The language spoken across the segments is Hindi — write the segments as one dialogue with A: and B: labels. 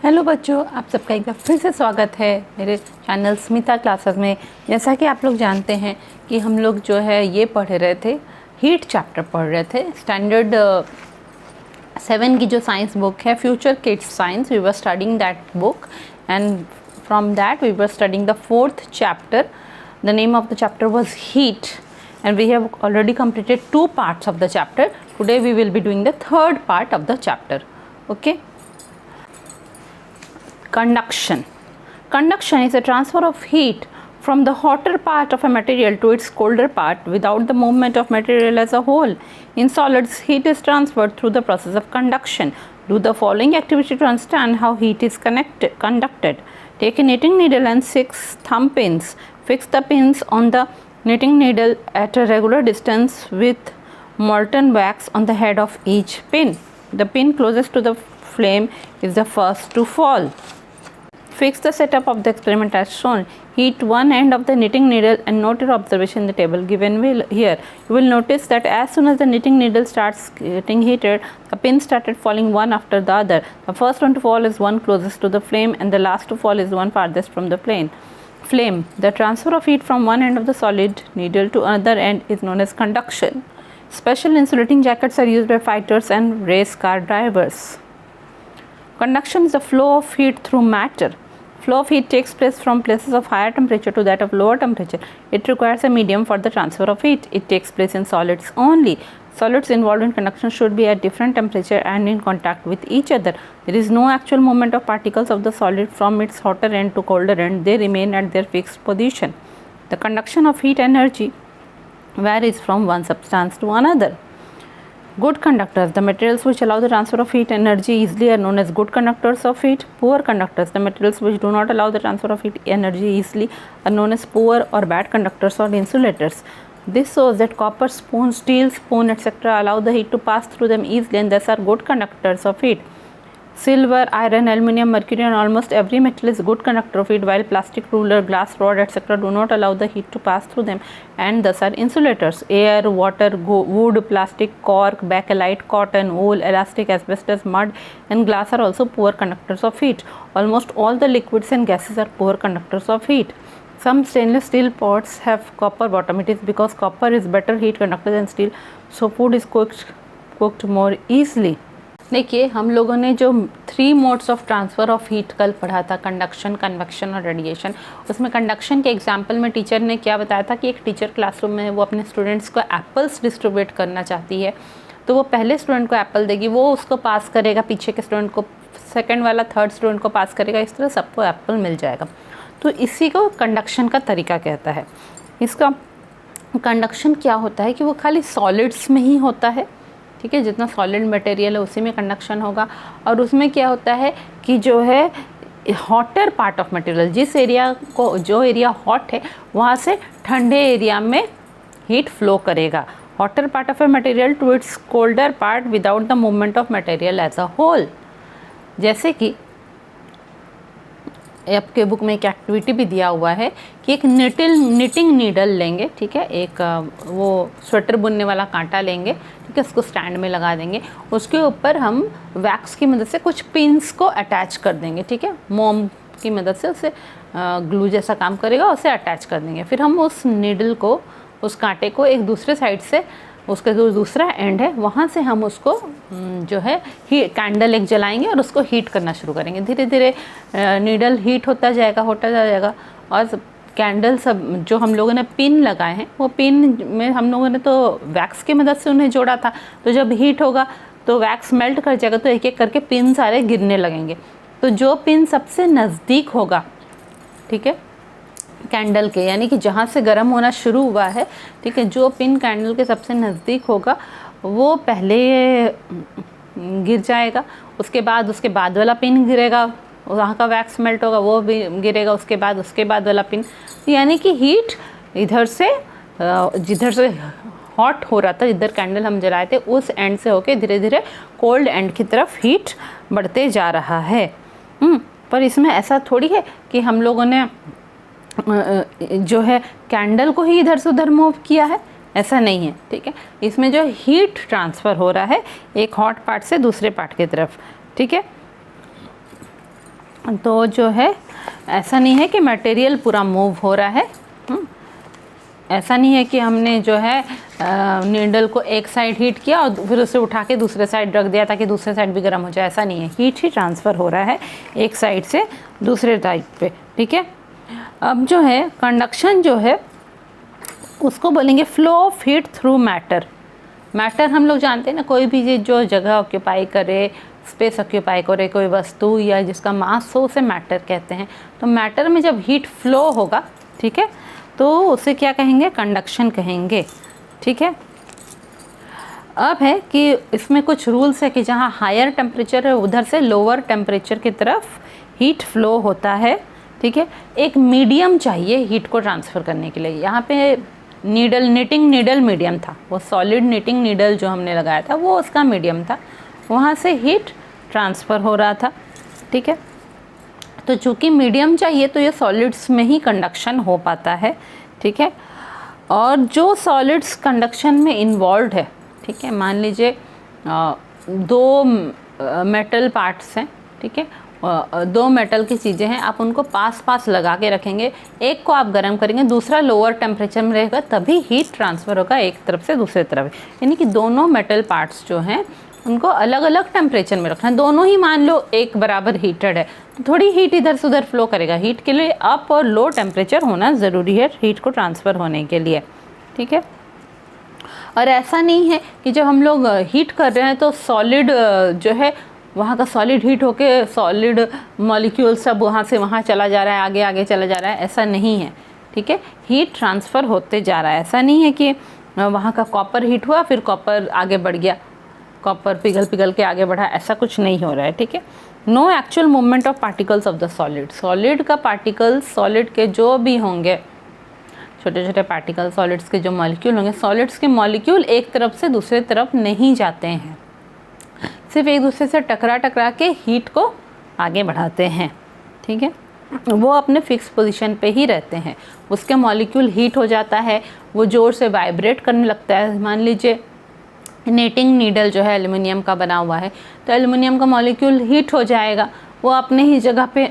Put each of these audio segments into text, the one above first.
A: हेलो बच्चों, आप सबका एक बार फिर से स्वागत है मेरे चैनल स्मिता क्लासेस में। जैसा कि आप लोग जानते हैं कि हम लोग जो है ये पढ़ रहे थे, हीट चैप्टर पढ़ रहे थे। स्टैंडर्ड 7 की जो साइंस बुक है future kids science, we were studying that book and from that we were studying the 4th chapter. The name of the chapter was heat and we have already completed 2 parts of the chapter. Today we will be doing the 3rd part of the chapter. Okay. Conduction. Conduction is a transfer of heat from the hotter part of a material to its colder part without the movement of material as a whole. In solids, heat is transferred through the process of conduction. Do the following activity to understand how heat is conducted. Take a knitting needle and 6 thumb pins. Fix the pins on the knitting needle at a regular distance with molten wax on the head of each pin. The pin closest to the flame is the first to fall. Fix the setup of the experiment as shown. Heat one end of the knitting needle and note your observation in the table given here. You will notice that as soon as the knitting needle starts getting heated, the pins started falling one after the other. The first one to fall is one closest to the flame and the last to fall is one farthest from the flame. The transfer of heat from one end of the solid needle to another end is known as conduction. Special insulating jackets are used by fighters and race car drivers. Conduction is the flow of heat through matter. Flow of heat takes place from places of higher temperature to that of lower temperature. It requires a medium for the transfer of heat. It takes place in solids only. Solids involved in conduction should be at different temperature and in contact with each other. There is no actual movement of particles of the solid from its hotter end to colder end. They remain at their fixed position. The conduction of heat energy varies from one substance to another. Good conductors, the materials which allow the transfer of heat energy easily are known as good conductors of heat. Poor conductors, the materials which do not allow the transfer of heat energy easily are known as poor or bad conductors or insulators. This shows that copper spoon, steel spoon, etc. allow the heat to pass through them easily and thus are good conductors of heat. Silver, iron, aluminum, mercury and almost every metal is good conductor of heat, while plastic, ruler, glass rod, etc. do not allow the heat to pass through them and thus are insulators. Air, water, wood, plastic, cork, bakelite, cotton, wool, elastic, asbestos, mud and glass are also poor conductors of heat. Almost all the liquids and gases are poor conductors of heat. Some stainless steel pots have copper bottom. It is because copper is better heat conductor than steel, so food is cooked more easily. देखिए, हम लोगों ने जो 3 modes of transfer of heat कल पढ़ा था, कंडक्शन, कन्वेक्शन और रेडिएशन। उसमें कंडक्शन के एग्जाम्पल में टीचर ने क्या बताया था कि एक टीचर क्लासरूम में वो अपने स्टूडेंट्स को एप्पल्स डिस्ट्रीब्यूट करना चाहती है, तो वो पहले स्टूडेंट को एप्पल देगी, वो उसको पास करेगा, पीछे के स्टूडेंट को, सेकेंड वाला थर्ड स्टूडेंट को पास करेगा, इस तरह सबको एप्पल मिल जाएगा। तो इसी को कंडक्शन का तरीका कहता है। इसका कंडक्शन क्या होता है कि वो खाली सॉलिड्स में ही होता है, ठीक है, जितना सॉलिड मटेरियल है उसी में कंडक्शन होगा। और उसमें क्या होता है कि जो है हॉटर पार्ट ऑफ मटेरियल, जिस एरिया को, जो एरिया हॉट है वहाँ से ठंडे एरिया में हीट फ्लो करेगा। Hotter part of a material to its colder part without the movement of material as a whole. जैसे कि आपके बुक में एक एक्टिविटी भी दिया हुआ है कि एक निटिंग नीडल लेंगे, ठीक है, एक वो स्वेटर बुनने वाला कांटा लेंगे, ठीक है, उसको स्टैंड में लगा देंगे, उसके ऊपर हम वैक्स की मदद से कुछ पिन्स को अटैच कर देंगे, ठीक है, मोम की मदद से उसे ग्लू जैसा काम करेगा, उसे अटैच कर देंगे। फिर हम उस नीडल को, उस कांटे को एक दूसरे साइड से, उसका जो दूसरा एंड है वहाँ से हम उसको जो है कैंडल एक जलाएंगे और उसको हीट करना शुरू करेंगे। धीरे धीरे नीडल हीट होता जाएगा और कैंडल सब जो हम लोगों ने पिन लगाए हैं, वो पिन में हम लोगों ने तो वैक्स की मदद से उन्हें जोड़ा था, तो जब हीट होगा तो वैक्स मेल्ट कर जाएगा, तो एक एक करके पिन सारे गिरने लगेंगे। तो जो पिन सबसे नज़दीक होगा, ठीक है, कैंडल के, यानी कि जहाँ से गर्म होना शुरू हुआ है, ठीक है, जो पिन कैंडल के सबसे नज़दीक होगा वो पहले गिर जाएगा, उसके बाद वाला पिन गिरेगा, वहाँ का वैक्स मेल्ट होगा, वो भी गिरेगा, उसके बाद वाला पिन, यानी कि हीट इधर से जिधर से हॉट हो रहा था, जिधर कैंडल हम जलाए थे, उस एंड से होके धीरे धीरे कोल्ड एंड की तरफ हीट बढ़ते जा रहा है। पर इसमें ऐसा थोड़ी है कि हम लोगों ने जो है कैंडल को ही इधर से उधर मूव किया है, ऐसा नहीं है, ठीक है। इसमें जो हीट ट्रांसफ़र हो रहा है एक हॉट पार्ट से दूसरे पार्ट की तरफ, ठीक है। तो जो है ऐसा नहीं है कि मटेरियल पूरा मूव हो रहा है। ऐसा नहीं है कि हमने जो है नीडल को एक साइड हीट किया और फिर उसे उठा के दूसरे साइड रख दिया ताकि दूसरे साइड भी गर्म हो जाए, ऐसा नहीं है। हीट ही ट्रांसफ़र हो रहा है एक साइड से दूसरे टाइप पे, ठीक है। अब जो है कंडक्शन जो है उसको बोलेंगे flow of heat through matter. Matter हम लोग जानते हैं ना, कोई भी चीज़ जो जगह ऑक्यूपाई करे, स्पेस ऑक्यूपाई करे, कोई वस्तु या जिसका मास हो, उसे मैटर कहते हैं। तो मैटर में जब हीट फ्लो होगा, ठीक है, तो उसे क्या कहेंगे, कंडक्शन कहेंगे, ठीक है। अब है कि इसमें कुछ रूल्स है कि जहाँ हायर टेम्परेचर है उधर से लोअर टेम्परेचर की तरफ हीट फ्लो होता है, ठीक है। एक मीडियम चाहिए हीट को ट्रांसफ़र करने के लिए। यहाँ पे नीडल, निटिंग नीडल मीडियम था, वो सॉलिड निटिंग नीडल जो हमने लगाया था वो उसका मीडियम था, वहाँ से हीट ट्रांसफ़र हो रहा था, ठीक है। तो चूँकि मीडियम चाहिए तो ये सॉलिड्स में ही कंडक्शन हो पाता है, ठीक है। और जो सॉलिड्स कंडक्शन में इन्वॉल्व है, ठीक है, मान लीजिए दो मेटल पार्ट्स हैं, ठीक है, दो मेटल की चीज़ें हैं, आप उनको पास पास लगा के रखेंगे, एक को आप गर्म करेंगे, दूसरा लोअर टेम्परेचर में रहेगा, तभी हीट ट्रांसफ़र होगा एक तरफ से दूसरे तरफ। यानी कि दोनों मेटल पार्ट्स जो हैं उनको अलग अलग टेम्परेचर में रखना है। दोनों ही मान लो एक बराबर हीटेड है तो थोड़ी हीट इधर से उधर फ्लो करेगा। हीट के लिए अप और लो टेम्परेचर होना ज़रूरी है हीट को ट्रांसफ़र होने के लिए, ठीक है। और ऐसा नहीं है कि जब हम लोग हीट कर रहे हैं तो सॉलिड जो है वहाँ का सॉलिड हीट होके सॉलिड मॉलिक्यूल सब वहाँ से वहाँ चला जा रहा है, आगे आगे चला जा रहा है, ऐसा नहीं है, ठीक है। हीट ट्रांसफ़र होते जा रहा है। ऐसा नहीं है कि वहाँ का कॉपर हीट हुआ फिर कॉपर आगे बढ़ गया, कॉपर पिघल पिघल के आगे बढ़ा, ऐसा कुछ नहीं हो रहा है, ठीक है। No actual movement of particles of the solid. Solid का पार्टिकल्स, सॉलिड के जो भी होंगे छोटे छोटे पार्टिकल, सॉलिड्स के जो मॉलिक्यूल होंगे, सॉलिड्स के मॉलिक्यूल एक तरफ से दूसरे तरफ नहीं जाते हैं, सिर्फ एक दूसरे से टकरा टकरा के हीट को आगे बढ़ाते हैं, ठीक है। वो अपने फिक्स पोजीशन पे ही रहते हैं। उसके मॉलिक्यूल हीट हो जाता है, वो ज़ोर से वाइब्रेट करने लगता है। मान लीजिए नीटिंग नीडल जो है एल्युमिनियम का बना हुआ है, तो एल्युमिनियम का मॉलिक्यूल हीट हो जाएगा, वो अपने ही जगह पे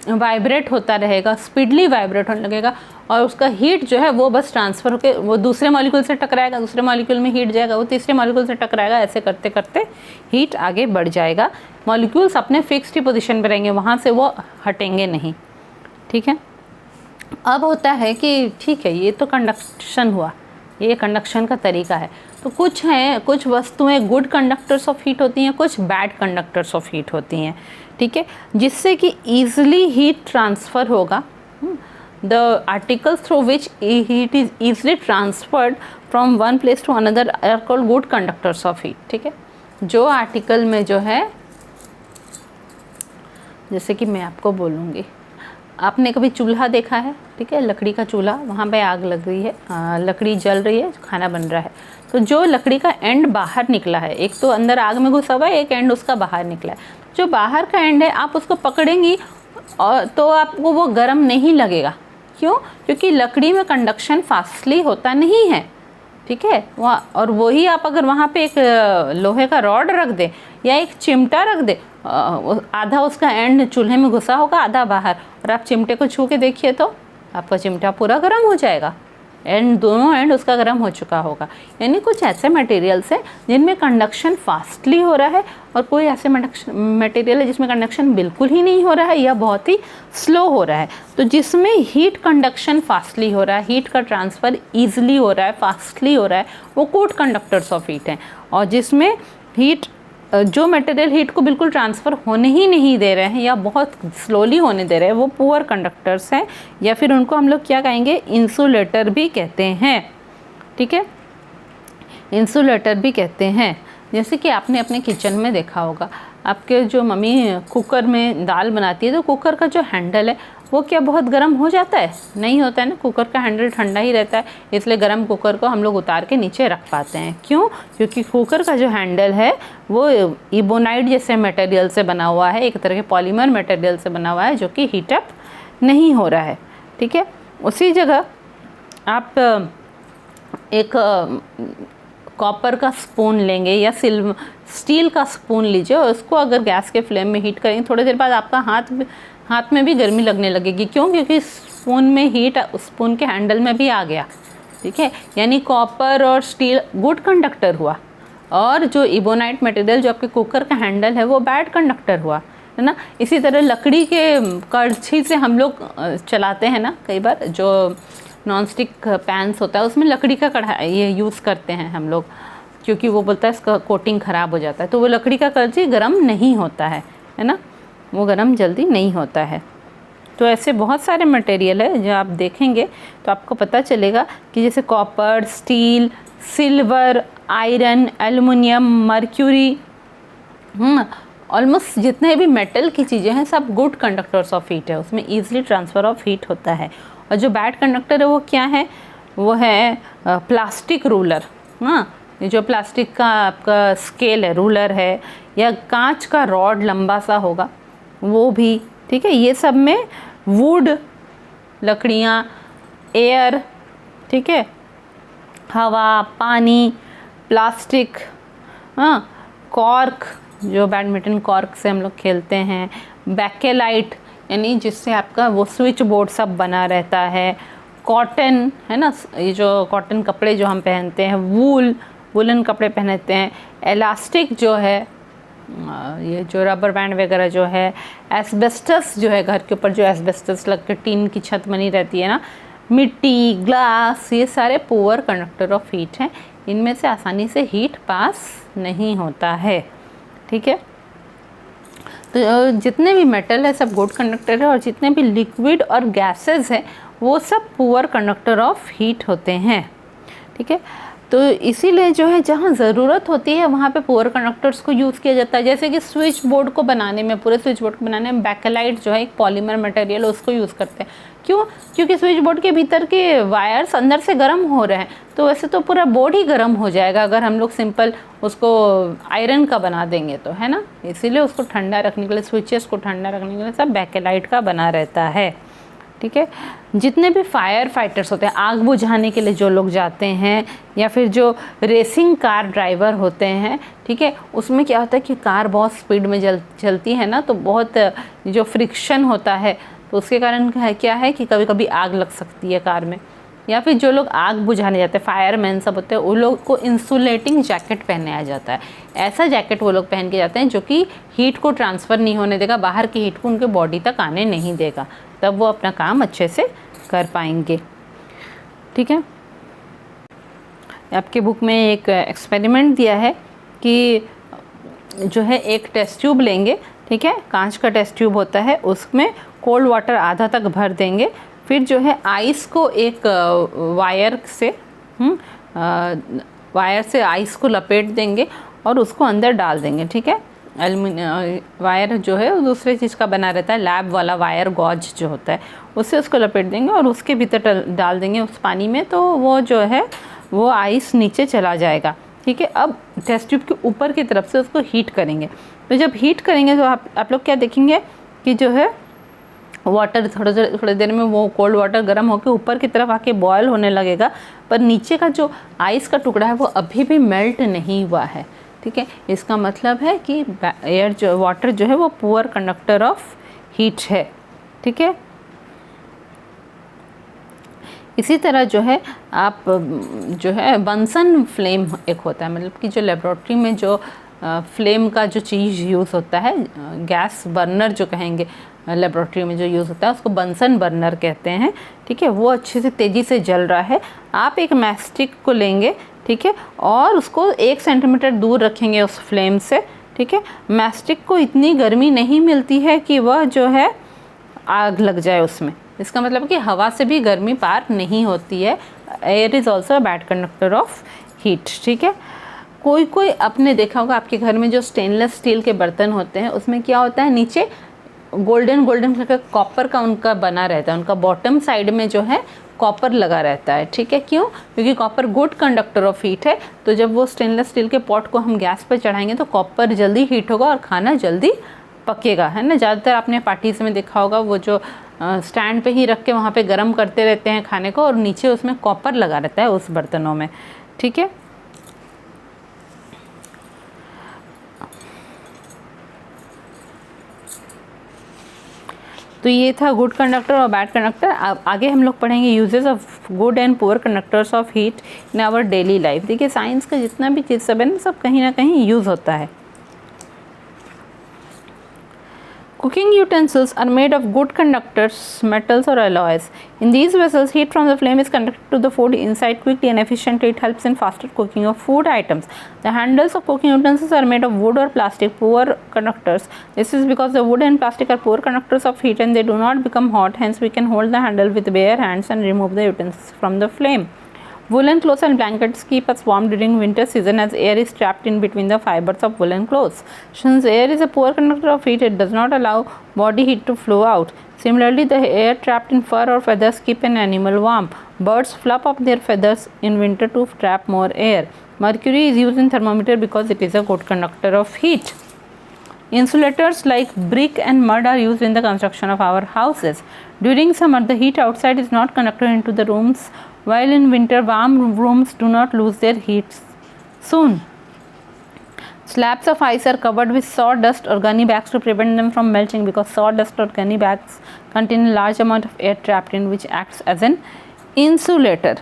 A: वाइब्रेट होता रहेगा, स्पीडली वाइब्रेट होने लगेगा, और उसका हीट जो है वो बस ट्रांसफ़र होकर वो दूसरे मॉलिक्यूल से टकराएगा, दूसरे मॉलिक्यूल में हीट जाएगा, वो तीसरे मॉलिक्यूल से टकराएगा, ऐसे करते करते हीट आगे बढ़ जाएगा। मॉलिक्यूल्स अपने फिक्स्ड ही पोजीशन पर रहेंगे, वहाँ से वो हटेंगे नहीं, ठीक है। अब होता है कि ठीक है, ये तो कंडक्शन हुआ, ये कंडक्शन का तरीका है। तो कुछ हैं, कुछ वस्तुएं गुड कंडक्टर्स ऑफ हीट होती हैं, कुछ बैड कंडक्टर्स ऑफ हीट होती हैं, ठीक है, जिससे कि ईजिली हीट ट्रांसफ़र होगा। The articles through which heat is easily transferred from one place to another are called good conductors of heat, ठीक है। जो आर्टिकल में जो है, जैसे कि मैं आपको बोलूँगी, आपने कभी चूल्हा देखा है, ठीक है, लकड़ी का चूल्हा, वहाँ पे आग लग रही है, लकड़ी जल रही है, खाना बन रहा है, तो जो लकड़ी का एंड बाहर निकला है, एक तो अंदर आग में घुसा हुआ है, एक एंड उसका बाहर निकला है, जो बाहर का एंड है आप उसको पकड़ेंगी और तो आपको वो गर्म नहीं लगेगा। क्यों? क्योंकि लकड़ी में कंडक्शन फास्टली होता नहीं है, ठीक है। वहाँ और वही आप अगर वहाँ पे एक लोहे का रॉड रख दे या एक चिमटा रख दे, आधा उसका एंड चूल्हे में घुसा होगा, आधा बाहर, और आप चिमटे को छू के देखिए तो आपका चिमटा पूरा गर्म हो जाएगा, एंड दोनों एंड उसका गर्म हो चुका होगा। यानी कुछ ऐसे मटेरियल्स हैं जिनमें कंडक्शन फास्टली हो रहा है, और कोई ऐसे मटेरियल है जिसमें कंडक्शन बिल्कुल ही नहीं हो रहा है या बहुत ही स्लो हो रहा है। तो जिसमें हीट कंडक्शन फास्टली हो रहा है, हीट का ट्रांसफ़र ईजिली हो रहा है, फास्टली हो रहा है, वो गुड कंडक्टर्स ऑफ हीट हैं। और जिसमें हीट, जो मटेरियल हीट को बिल्कुल ट्रांसफ़र होने ही नहीं दे रहे हैं या बहुत स्लोली होने दे रहे हैं, वो पुअर कंडक्टर्स हैं, या फिर उनको हम लोग क्या कहेंगे, इंसुलेटर भी कहते हैं, ठीक है, इंसुलेटर भी कहते हैं। जैसे कि आपने अपने किचन में देखा होगा, आपके जो मम्मी कुकर में दाल बनाती है तो कुकर का जो हैंडल है वो क्या बहुत गर्म हो जाता है? नहीं होता है ना, कुकर का हैंडल ठंडा ही रहता है, इसलिए गर्म कुकर को हम लोग उतार के नीचे रख पाते हैं। क्यों? क्योंकि कुकर का जो हैंडल है वो इबोनाइट जैसे मटेरियल से बना हुआ है, एक तरह के पॉलीमर मटेरियल से बना हुआ है, जो कि हीट अप नहीं हो रहा है, ठीक है। उसी जगह आप एक कॉपर का स्पून लेंगे या स्टील का स्पून लीजिए और उसको अगर गैस के फ्लेम में हीट करेंगे, थोड़ी देर बाद आपका हाथ में भी गर्मी लगने लगेगी। क्यों? क्योंकि स्पून में हीट स्पून के हैंडल में भी आ गया। ठीक है, यानी कॉपर और स्टील गुड कंडक्टर हुआ और जो इबोनाइट मटेरियल जो आपके कुकर का हैंडल है वो बैड कंडक्टर हुआ, है ना। इसी तरह लकड़ी के कड़छी से हम लोग चलाते हैं ना, कई बार जो नॉन स्टिक पैन्स होता है उसमें लकड़ी का कढ़ाई ये यूज़ करते हैं हम लोग, क्योंकि वो बोलता है इसका कोटिंग ख़राब हो जाता है। तो वो लकड़ी का कड़छी गर्म नहीं होता है ना, वो गर्म जल्दी नहीं होता है। तो ऐसे बहुत सारे मटेरियल है जो आप देखेंगे तो आपको पता चलेगा कि जैसे copper, steel, silver, iron, aluminium, mercury, almost जितने भी मेटल की चीज़ें हैं सब गुड कंडक्टर्स ऑफ हीट है, उसमें ईजिली ट्रांसफ़र ऑफ हीट होता है। और जो बैड कंडक्टर है वो क्या है? वो है प्लास्टिक रूलर। हाँ, ये जो प्लास्टिक का आपका स्केल है, रूलर है, या कांच का रॉड लंबा सा होगा वो भी। ठीक है, ये सब में वुड, लकड़ियाँ, एयर, ठीक है, हवा, पानी, प्लास्टिक, हाँ, कॉर्क, जो बैडमिंटन कॉर्क से हम लोग खेलते हैं, बैकेलाइट यानी जिससे आपका वो स्विच बोर्ड सब बना रहता है, कॉटन, है ना, ये जो कॉटन कपड़े जो हम पहनते हैं, वूलन कपड़े पहनते हैं, इलास्टिक जो है, ये जो रबर बैंड वगैरह जो है, एस्बेस्टस जो है, घर के ऊपर जो एस्बेस्टस लग के टीन की छत बनी रहती है ना, मिट्टी, ग्लास, ये सारे पुअर कंडक्टर ऑफ हीट हैं। इनमें से आसानी से हीट पास नहीं होता है। ठीक है, तो जितने भी मेटल है सब गुड कंडक्टर है और जितने भी लिक्विड और गैसेस हैं वो सब पुअर कंडक्टर ऑफ हीट होते हैं। ठीक है, तो इसीलिए जो है जहाँ ज़रूरत होती है वहाँ पे पुअर कंडक्टर्स को यूज़ किया जाता है। जैसे कि स्विच बोर्ड को बनाने में, पूरे स्विच बोर्ड को बनाने में बैकेलाइट जो है एक पॉलीमर मटेरियल, उसको यूज़ करते हैं। क्यों? क्योंकि स्विच बोर्ड के भीतर के वायर्स अंदर से गर्म हो रहे हैं, तो वैसे तो पूरा बोर्ड ही गर्म हो जाएगा अगर हम लोग सिंपल उसको आयरन का बना देंगे तो, है ना। इसीलिए उसको ठंडा रखने के लिए, स्विचेस को ठंडा रखने के लिए सब बैकेलाइट का बना रहता है। ठीक है, जितने भी फायर फाइटर्स होते हैं, आग बुझाने के लिए जो लोग जाते हैं, या फिर जो रेसिंग कार ड्राइवर होते हैं, ठीक है, उसमें क्या होता है कि कार बहुत स्पीड में चलती है ना, तो बहुत जो फ्रिक्शन होता है तो उसके कारण क्या है कि कभी कभी आग लग सकती है कार में। या फिर जो लोग आग बुझाने जाते हैं, फायरमैन सब होते हैं, उन लोग को इंसुलेटिंग जैकेट पहनाया जाता है। ऐसा जैकेट वो लोग पहन के जाते हैं जो कि हीट को ट्रांसफ़र नहीं होने देगा, बाहर की हीट को उनके बॉडी तक आने नहीं देगा, तब वो अपना काम अच्छे से कर पाएंगे। ठीक है, आपके बुक में एक एक्सपेरिमेंट दिया है कि जो है एक टेस्ट ट्यूब लेंगे, ठीक है, कांच का टेस्ट ट्यूब होता है, उसमें कोल्ड वाटर आधा तक भर देंगे, फिर जो है आइस को एक वायर से आइस को लपेट देंगे और उसको अंदर डाल देंगे। ठीक है, वायर जो है वो दूसरे चीज़ का बना रहता है, लैब वाला वायर गॉज जो होता है, उससे उसको लपेट देंगे और उसके भीतर डाल देंगे उस पानी में, तो वो जो है वो आइस नीचे चला जाएगा। ठीक है, अब टेस्ट ट्यूब के ऊपर की तरफ से उसको हीट करेंगे, तो जब हीट करेंगे तो आप लोग क्या देखेंगे कि जो है वाटर थोड़ी देर में वो कोल्ड वाटर गर्म होकर ऊपर की तरफ आके बॉयल होने लगेगा, पर नीचे का जो आइस का टुकड़ा है वो अभी भी मेल्ट नहीं हुआ है। ठीक है, इसका मतलब है कि एयर जो वाटर जो है वो पुअर कंडक्टर ऑफ हीट है। ठीक है, इसी तरह जो है आप जो है बंसन फ्लेम एक होता है, मतलब कि जो लेबोरेटरी में जो फ्लेम का जो चीज़ यूज़ होता है, गैस बर्नर जो कहेंगे लेबोरेटरी में जो यूज़ होता है उसको बंसन बर्नर कहते हैं। ठीक है, वो अच्छे से तेज़ी से जल रहा है। आप एक मैस्टिक को लेंगे, ठीक है, और उसको 1 सेंटीमीटर दूर रखेंगे उस फ्लेम से। ठीक है, मैस्टिक को इतनी गर्मी नहीं मिलती है कि वह जो है आग लग जाए उसमें, इसका मतलब कि हवा से भी गर्मी पार नहीं होती है। Air is also a bad conductor of heat. ठीक है, कोई आपने देखा होगा आपके घर में जो स्टेनलेस स्टील के बर्तन होते हैं उसमें क्या होता है, नीचे गोल्डन कलर का कॉपर का उनका बना रहता है, उनका बॉटम साइड में जो है कॉपर लगा रहता है। ठीक है, क्यों? क्योंकि copper good conductor of heat है, तो जब वो स्टेनलेस स्टील के पॉट को हम गैस पर चढ़ाएंगे तो कॉपर जल्दी हीट होगा और खाना जल्दी पकेगा, है ना। ज़्यादातर आपने पार्टीज में देखा होगा वो जो स्टैंड पे ही रख के वहाँ पे गर्म करते रहते हैं खाने को, और नीचे उसमें कॉपर लगा रहता है उस बर्तनों में। ठीक है, तो ये था गुड कंडक्टर और बैड कंडक्टर। अब आगे हम लोग पढ़ेंगे uses of good and poor conductors of heat in our daily life. देखिए साइंस का जितना भी चीज़ सब है ना, सब कहीं ना कहीं यूज़ होता है। Cooking utensils are made of good conductors, metals or alloys. In these vessels, heat from the flame is conducted to the food inside quickly and efficiently. It helps in faster cooking of food items. The handles of cooking utensils are made of wood or plastic, poor conductors. This is because the wood and plastic are poor conductors of heat and they do not become hot. Hence, we can hold the handle with bare hands and remove the utensils from the flame. Woolen clothes and blankets keep us warm during winter season as air is trapped in between the fibers of woolen clothes. Since air is a poor conductor of heat, it does not allow body heat to flow out. Similarly, the air trapped in fur or feathers keep an animal warm. Birds fluff up their feathers in winter to trap more air. Mercury is used in thermometer because it is a good conductor of heat. Insulators like brick and mud are used in the construction of our houses. During summer, the heat outside is not conducted into the rooms, while in winter, warm rooms do not lose their heat soon. Slabs of ice are covered with sawdust or gunny bags to prevent them from melting because sawdust or gunny bags contain a large amount of air trapped in which acts as an insulator.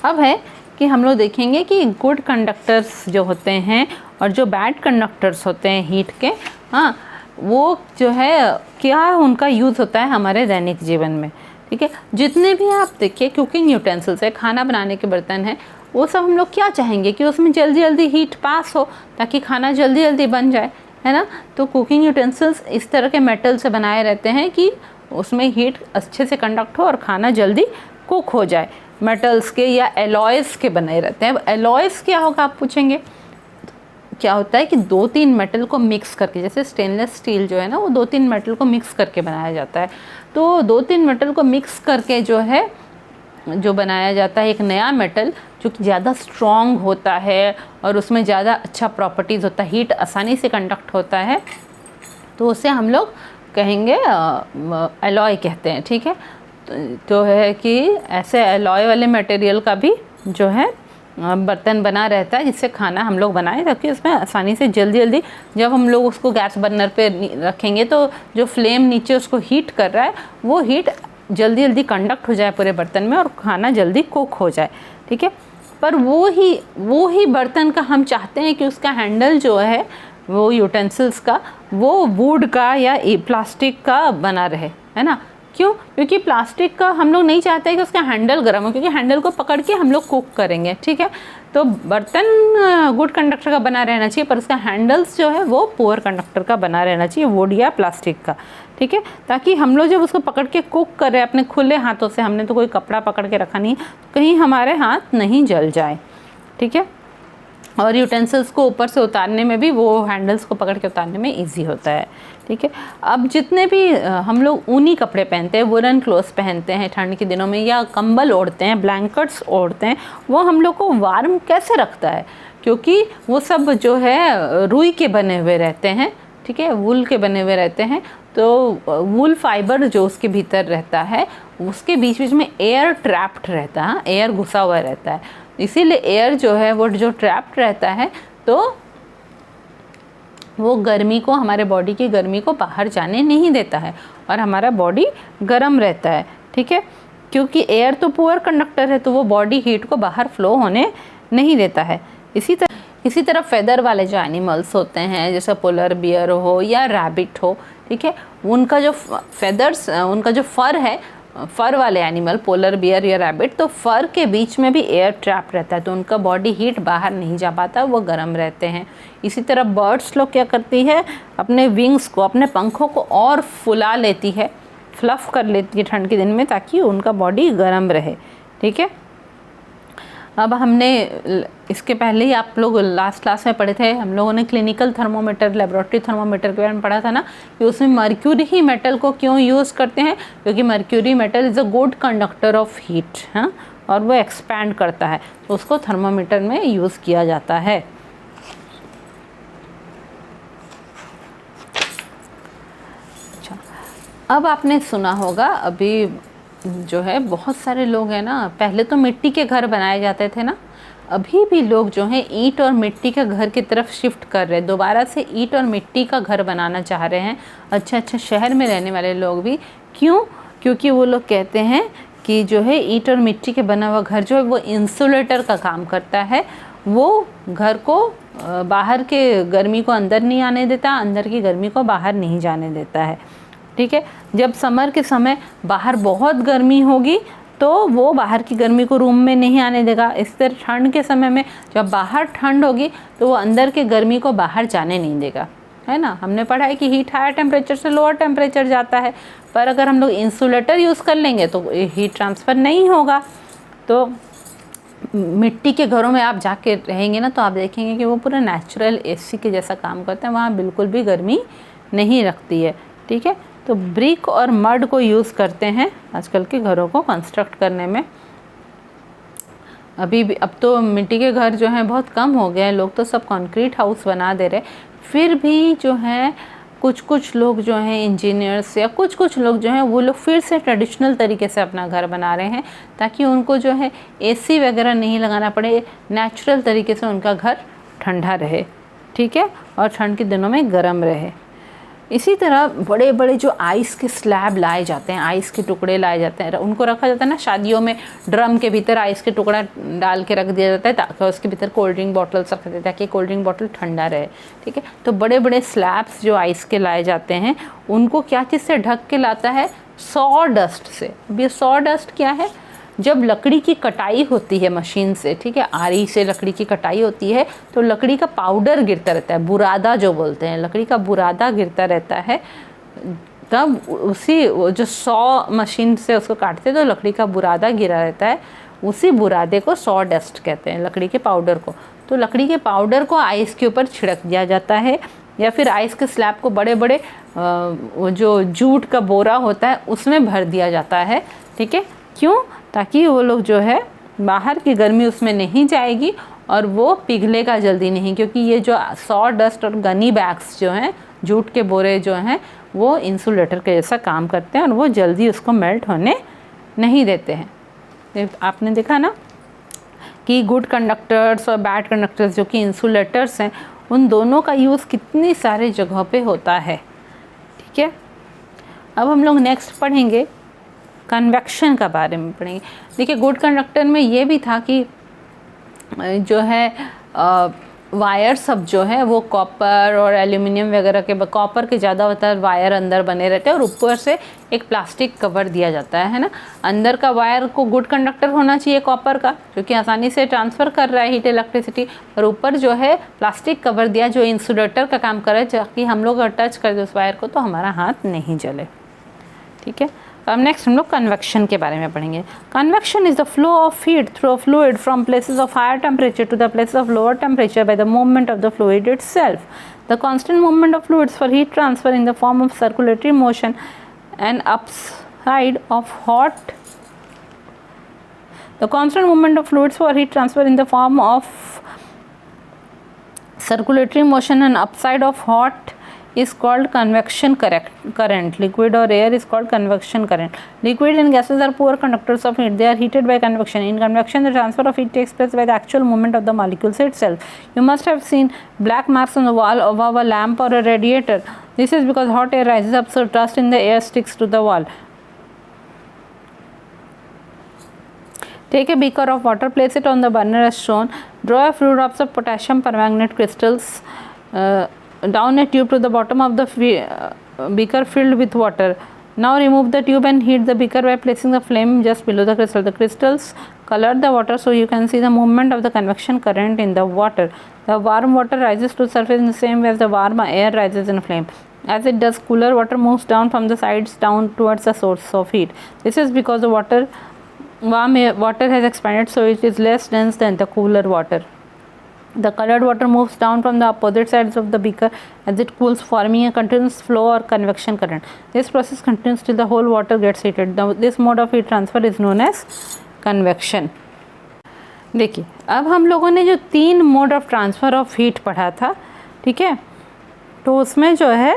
A: अब है कि हम लोग देखेंगे कि गुड कंडक्टर्स जो होते हैं और जो बैड कंडक्टर्स होते हैं हीट के, हाँ, वो जो है क्या उनका यूज़ होता है हमारे दैनिक जीवन में। ठीक है, जितने भी आप देखिए कुकिंग यूटेंसिल्स है, खाना बनाने के बर्तन हैं, वो सब हम लोग क्या चाहेंगे कि उसमें जल्दी जल्दी हीट पास हो ताकि खाना जल्दी जल्दी बन जाए, है ना। तो कुकिंग यूटेंसिल्स इस तरह के मेटल से बनाए रहते हैं कि उसमें हीट अच्छे से कंडक्ट हो और खाना जल्दी कुक हो जाए। मेटल्स के या एलॉयज़ के बने रहते हैं। एलॉयज़ क्या होगा आप पूछेंगे, क्या होता है कि 2-3 मेटल को मिक्स करके, जैसे स्टेनलेस स्टील जो है ना, वो 2-3 मेटल को मिक्स करके बनाया जाता है। तो 2-3 मेटल को मिक्स करके जो बनाया जाता है एक नया मेटल जो कि ज़्यादा स्ट्रॉन्ग होता है और उसमें ज़्यादा अच्छा प्रॉपर्टीज़ होता है, हीट आसानी से कंडक्ट होता है, तो उसे हम लोग कहेंगे एलॉय कहते हैं। ठीक है, तो है कि ऐसे एलॉय वाले मटेरियल का भी जो है बर्तन बना रहता है जिससे खाना हम लोग बनाएं ताकि उसमें आसानी से जल्दी जल्दी, जब हम लोग उसको गैस बर्नर पे रखेंगे तो जो फ्लेम नीचे उसको हीट कर रहा है वो हीट जल्दी जल्दी कंडक्ट हो जाए पूरे बर्तन में और खाना जल्दी कुक हो जाए। ठीक है, पर वो ही बर्तन का हम चाहते हैं कि उसका हैंडल जो है वो यूटेंसिल्स का वो वुड का या प्लास्टिक का बना रहे, है ना। क्यों? क्योंकि प्लास्टिक का हम लोग नहीं चाहते कि उसका हैंडल गर्म हो, क्योंकि हैंडल को पकड़ के हम लोग कुक करेंगे। ठीक है, तो बर्तन गुड कंडक्टर का बना रहना चाहिए पर उसका हैंडल्स जो है वो पुअर कंडक्टर का बना रहना चाहिए, वुड या प्लास्टिक का। ठीक है, ताकि हम लोग जब उसको पकड़ के कुक करें अपने खुले हाथों से, हमने तो कोई कपड़ा पकड़ के रखा नहीं, कहीं हमारे हाथ नहीं जल जाए। ठीक है, और यूटेंसिल्स को ऊपर से उतारने में भी, वो हैंडल्स को पकड़ के उतारने में इजी होता है। ठीक है, अब जितने भी हम लोग ऊनी कपड़े पहनते हैं, वुलन क्लोथ्स पहनते हैं ठंड के दिनों में, या कंबल ओढ़ते हैं, ब्लैंकेट्स ओढ़ते हैं, वो हम लोग को वार्म कैसे रखता है? क्योंकि वो सब जो है रुई के बने हुए रहते हैं। ठीक है, वूल के बने हुए रहते हैं, तो वूल फाइबर जो उसके भीतर रहता है उसके बीच बीच में एयर ट्रैप्ड रहता है, एयर घुसा हुआ रहता है, इसीलिए एयर जो है वो जो ट्रैप्ड रहता है तो वो गर्मी को, हमारे बॉडी की गर्मी को बाहर जाने नहीं देता है और हमारा बॉडी गर्म रहता है। ठीक है, क्योंकि एयर तो पुअर कंडक्टर है तो वो बॉडी हीट को बाहर फ्लो होने नहीं देता है। इसी तरह फेदर वाले जो एनिमल्स होते हैं, जैसे पोलर बियर हो या रैबिट हो, ठीक है, उनका जो फेदर्स, उनका जो फर है, फर वाले एनिमल पोलर बियर या रैबिट, तो फर के बीच में भी एयर ट्रैप रहता है तो उनका बॉडी हीट बाहर नहीं जा पाता, वो गर्म रहते हैं। इसी तरह बर्ड्स लोग क्या करती है, अपने विंग्स को, अपने पंखों को और फुला लेती है, फ्लफ कर लेती है ठंड के दिन में ताकि उनका बॉडी गर्म रहे। ठीक है, अब हमने इसके पहले ही आप लोग लास्ट क्लास में पढ़े थे, हम लोगों ने क्लिनिकल थर्मोमीटर, लेबोरेटरी थर्मोमीटर के बारे में पढ़ा था ना, कि उसमें मर्क्यूरी ही मेटल को क्यों यूज़ करते हैं, क्योंकि mercury metal is a good conductor of heat, हाँ, और वो एक्सपैंड करता है तो उसको थर्मोमीटर में यूज़ किया जाता है। अच्छा, अब आपने सुना होगा अभी जो है बहुत सारे लोग हैं ना, पहले तो मिट्टी के घर बनाए जाते थे ना, अभी भी लोग जो हैं ईंट और मिट्टी का घर की तरफ शिफ्ट कर रहे हैं, दोबारा से ईंट और मिट्टी का घर बनाना चाह रहे हैं अच्छा शहर में रहने वाले लोग भी। क्यों? क्योंकि वो लोग कहते हैं कि जो है ईंट और मिट्टी के बना हुआ घर जो है वो इंसुलेटर का काम करता है, वो घर को बाहर के गर्मी को अंदर नहीं आने देता, अंदर की गर्मी को बाहर नहीं जाने देता है। ठीक है, जब समर के समय बाहर बहुत गर्मी होगी तो वो बाहर की गर्मी को रूम में नहीं आने देगा। इस तरह ठंड के समय में जब बाहर ठंड होगी तो वो अंदर के गर्मी को बाहर जाने नहीं देगा, है ना। हमने पढ़ा है कि हीट हायर टेम्परेचर से लोअर टेम्परेचर जाता है, पर अगर हम लोग इंसुलेटर यूज़ कर लेंगे तो हीट ट्रांसफ़र नहीं होगा। तो मिट्टी के घरों में आप जाके रहेंगे ना तो आप देखेंगे कि वो पूरा नेचुरल एसी के जैसा काम करता है, वहाँ बिल्कुल भी गर्मी नहीं रखती है। ठीक है, तो ब्रिक और मड को यूज़ करते हैं आजकल के घरों को कंस्ट्रक्ट करने में। अभी भी अब तो मिट्टी के घर जो हैं बहुत कम हो गए हैं, लोग तो सब कंक्रीट हाउस बना दे रहे। फिर भी जो है कुछ लोग जो हैं इंजीनियर्स या कुछ लोग जो हैं वो लोग फिर से ट्रेडिशनल तरीके से अपना घर बना रहे हैं ताकि उनको जो है एसी वगैरह नहीं लगाना पड़े, नेचुरल तरीके से उनका घर ठंडा रहे। ठीक है, और ठंड के दिनों में गर्म रहे। इसी तरह बड़े बड़े जो आइस के स्लैब लाए जाते हैं, आइस के टुकड़े लाए जाते हैं, उनको रखा जाता है ना शादियों में, ड्रम के भीतर आइस के टुकड़ा डाल के रख दिया जाता है ताकि उसके भीतर कोल्ड ड्रिंक बॉटल्स रख देते हैं ताकि कोल्ड ड्रिंक बॉटल ठंडा रहे। ठीक है, तो बड़े बड़े स्लैब्स जो आइस के लाए जाते हैं उनको क्या चीज़ से ढक के लाता है? सॉ डस्ट से। अब ये सॉ डस्ट क्या है? जब लकड़ी की कटाई होती है मशीन से, ठीक है, आरी से लकड़ी की कटाई होती है तो लकड़ी का पाउडर गिरता रहता है, बुरादा जो बोलते हैं, लकड़ी का बुरादा गिरता रहता है। तब उसी जो सॉ मशीन से उसको काटते हैं तो लकड़ी का बुरादा गिरा रहता है, उसी बुरादे को सॉ डस्ट कहते हैं, लकड़ी के पाउडर को। तो लकड़ी के पाउडर को आइस के ऊपर छिड़क दिया जाता है या फिर आइस के स्लैब को बड़े बड़े जो जूट का बोरा होता है उसमें भर दिया जाता है। ठीक है, क्यों? ताकि वो लोग जो है बाहर की गर्मी उसमें नहीं जाएगी और वो पिघलेगा जल्दी नहीं, क्योंकि ये जो सॉ डस्ट और गनी बैग्स जो हैं, जूट के बोरे जो हैं, वो इंसुलेटर के जैसा काम करते हैं और वो जल्दी उसको मेल्ट होने नहीं देते हैं। आपने देखा ना कि गुड कंडक्टर्स और बैड कंडक्टर्स जो कि इंसुलेटर्स हैं, उन दोनों का यूज़ कितनी सारे जगहों पे होता है। ठीक है, अब हम लोग नेक्स्ट पढ़ेंगे कन्वेक्शन का बारे में पढ़ेंगे। देखिए, गुड कंडक्टर में ये भी था कि जो है वायर सब जो है वो कॉपर और एल्यूमिनियम वगैरह के, कॉपर के ज़्यादा होता है, वायर अंदर बने रहते हैं और ऊपर से एक प्लास्टिक कवर दिया जाता है ना। अंदर का वायर को गुड कंडक्टर होना चाहिए कॉपर का, क्योंकि आसानी से ट्रांसफ़र कर रहा है हीट इलेक्ट्रिसिटी, और ऊपर जो है प्लास्टिक कवर दिया जो इंसुलेटर का काम कर रहा है, ताकि हम लोग अगर टच कर दें उस वायर को तो हमारा हाथ नहीं जले। ठीक है, अब नेक्स्ट हम लोग कन्वेक्शन के बारे में पढ़ेंगे। Convection is the flow of heat through a fluid from places of higher temperature to the places of lower temperature by the movement of the fluid itself. The constant movement of fluids for heat transfer in the form of circulatory motion and upside of hot. The constant movement of fluids for heat transfer in the form of circulatory motion and upside of hot is called convection current. Liquid or air is called convection current. Liquid and gases are poor conductors of heat. They are heated by convection. In convection, the transfer of heat takes place by the actual movement of the molecules itself. You must have seen black marks on the wall above a lamp or a radiator. This is because hot air rises up, so dust in the air sticks to the wall. Take a beaker of water, place it on the burner as shown. Draw a few drops of potassium permanganate crystals down a tube to the bottom of the beaker filled with water. Now remove the tube and heat the beaker by placing the flame just below the crystal. The crystals color the water so you can see the movement of the convection current in the water. The warm water rises to the surface in the same way as the warm air rises in a flame. As it does, cooler water moves down from the sides down towards the source of heat. This is because the warm water has expanded, so it is less dense than the cooler water. The colored water moves down from the opposite sides of the beaker as it cools, forming a continuous flow or convection current. This process continues till the whole water gets heated. This mode of heat transfer is known as convection. देखिए, अब हम लोगों ने जो 3 mode of transfer of heat पढ़ा था, ठीक है, तो उसमें जो है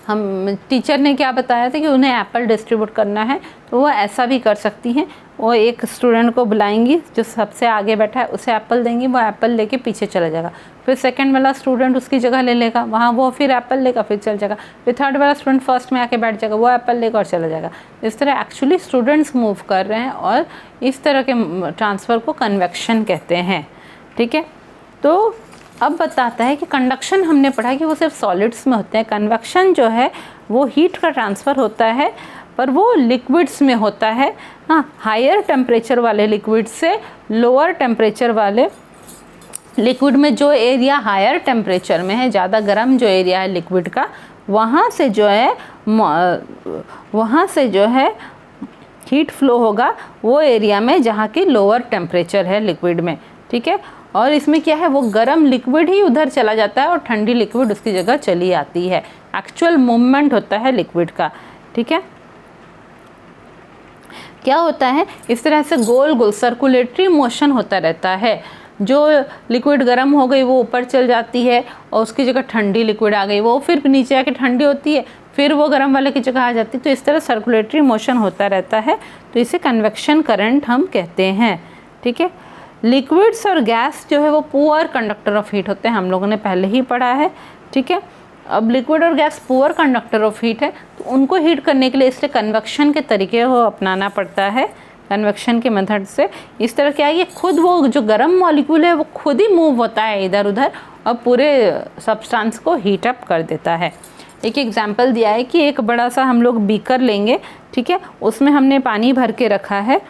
A: हम टीचर ने क्या बताया था कि उन्हें एप्पल डिस्ट्रीब्यूट करना है, तो वो ऐसा भी कर सकती हैं। वो एक स्टूडेंट को बुलाएंगी, जो सबसे आगे बैठा है उसे एप्पल देंगी, वो एप्पल लेके पीछे चला जाएगा। फिर सेकंड वाला स्टूडेंट उसकी जगह ले लेगा, वहाँ वो फिर एप्पल लेगा, फिर चल जाएगा। फिर थर्ड वाला स्टूडेंट फर्स्ट में आके बैठ जाएगा, वो एप्पल लेगा और चला जाएगा। इस तरह एक्चुअली स्टूडेंट्स मूव कर रहे हैं, और इस तरह के ट्रांसफ़र को कन्वेक्शन कहते हैं। ठीक है, तो अब बताता है कि कंडक्शन हमने पढ़ा कि वो सिर्फ सॉलिड्स में होते हैं। कन्वेक्शन जो है वो हीट का ट्रांसफ़र होता है, पर वो लिक्विड्स में होता है। हाँ, हायर टेम्परेचर वाले लिक्विड से लोअर टेम्परेचर वाले लिक्विड में, जो एरिया हायर टेम्परेचर में है, ज़्यादा गर्म जो एरिया है लिक्विड का, वहाँ से जो है हीट फ्लो होगा वो एरिया में जहाँ की लोअर टेम्परेचर है लिक्विड में। ठीक है, और इसमें क्या है, वो गर्म लिक्विड ही उधर चला जाता है और ठंडी लिक्विड उसकी जगह चली आती है। एक्चुअल मूवमेंट होता है लिक्विड का। ठीक है, क्या होता है, इस तरह से गोल गोल सर्कुलेटरी मोशन होता रहता है। जो लिक्विड गर्म हो गई वो ऊपर चल जाती है, और उसकी जगह ठंडी लिक्विड आ गई, वो फिर नीचे आके ठंडी होती है, फिर वो गर्म वाले की जगह आ जाती है। तो इस तरह सर्कुलेटरी मोशन होता रहता है, तो इसे कन्वेक्शन करंट हम कहते हैं। ठीक है, लिक्विड्स और गैस जो है वो पुअर कंडक्टर ऑफ हीट होते हैं, हम लोगों ने पहले ही पढ़ा है। ठीक है, अब लिक्विड और gas poor conductor of heat है, तो उनको हीट करने के लिए इसलिए कन्वेक्शन के तरीके को अपनाना पड़ता है, कन्वेक्शन के मेथड से। इस तरह क्या है, ये खुद वो जो गर्म मॉलिक्यूल है वो खुद ही मूव होता है इधर उधर, और पूरे सब्सटेंस को हीट अप कर देता है। एक एग्जांपल दिया है कि एक बड़ा सा हम लोग बीकर लेंगे, ठीक है, उसमें हमने पानी भर के रखा है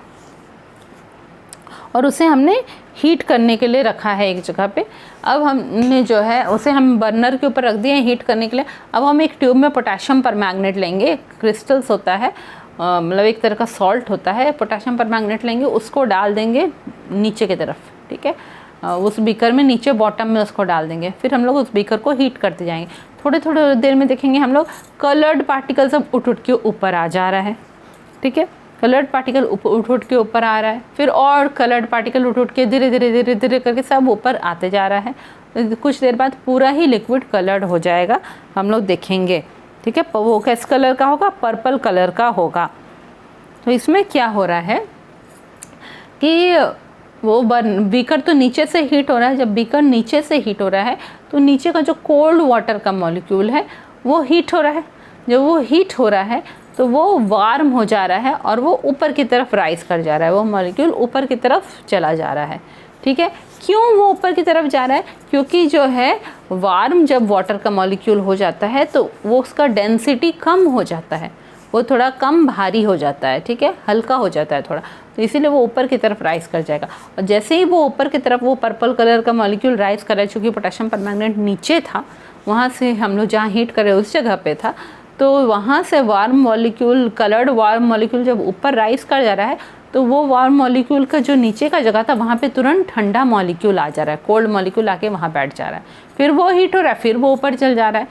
A: और उसे हमने हीट करने के लिए रखा है एक जगह पे। अब हमने जो है उसे हम बर्नर के ऊपर रख दिए हीट करने के लिए। अब हम एक ट्यूब में पोटेशियम परमैंगनेट लेंगे, क्रिस्टल्स होता है, मतलब एक तरह का सॉल्ट होता है, पोटेशियम परमैंगनेट लेंगे, उसको डाल देंगे नीचे की तरफ। ठीक है, उस बीकर में नीचे बॉटम में उसको डाल देंगे। फिर हम लोग उस बीकर को हीट करते जाएंगे। थोड़े थोड़े देर में देखेंगे हम लोग कलर्ड पार्टिकल सब उठ के ऊपर आ जा रहा है। ठीक है, कलर्ड पार्टिकल उठ के ऊपर आ रहा है, फिर और कलर्ड पार्टिकल उठ के धीरे धीरे धीरे धीरे करके सब ऊपर आते जा रहा है। कुछ देर बाद पूरा ही लिक्विड कलर्ड हो जाएगा, हम लोग देखेंगे। ठीक है, वो किस कलर का होगा, पर्पल कलर का होगा। तो इसमें क्या हो रहा है कि वो बीकर तो नीचे से हीट हो रहा है। जब बीकर नीचे से हीट हो रहा है तो नीचे का जो कोल्ड वाटर का मॉलिक्यूल है वो हीट हो रहा है। जब वो हीट हो रहा है तो वो वार्म हो जा रहा है और वो ऊपर की तरफ राइज कर जा रहा है, वो मॉलिक्यूल ऊपर की तरफ चला जा रहा है। ठीक है, क्यों वो ऊपर की तरफ जा रहा है, क्योंकि जो है वार्म जब वाटर का मॉलिक्यूल हो जाता है तो वो उसका डेंसिटी कम हो जाता है, वो थोड़ा कम भारी हो जाता है। ठीक है, हल्का हो जाता है थोड़ा, तो इसीलिए वो ऊपर की तरफ राइज कर जाएगा। और जैसे ही वो ऊपर की तरफ वो पर्पल कलर का मॉलिक्यूल राइज कर रहा है, चूँकि पोटेशियम परमैंगनेट नीचे था, वहाँ से हम लोग जहाँ हीट कर रहे उस जगह पे था, तो वहाँ से warm molecule, coloured warm molecule जब ऊपर राइज कर जा रहा है तो वो वार्म मॉलिक्यूल का जो नीचे का जगह था वहाँ पे तुरंत ठंडा मॉलिक्यूल आ जा रहा है, कोल्ड मॉलिक्यूल आके वहाँ बैठ जा रहा है। फिर वो हीट हो रहा है, फिर वो ऊपर चल जा रहा है।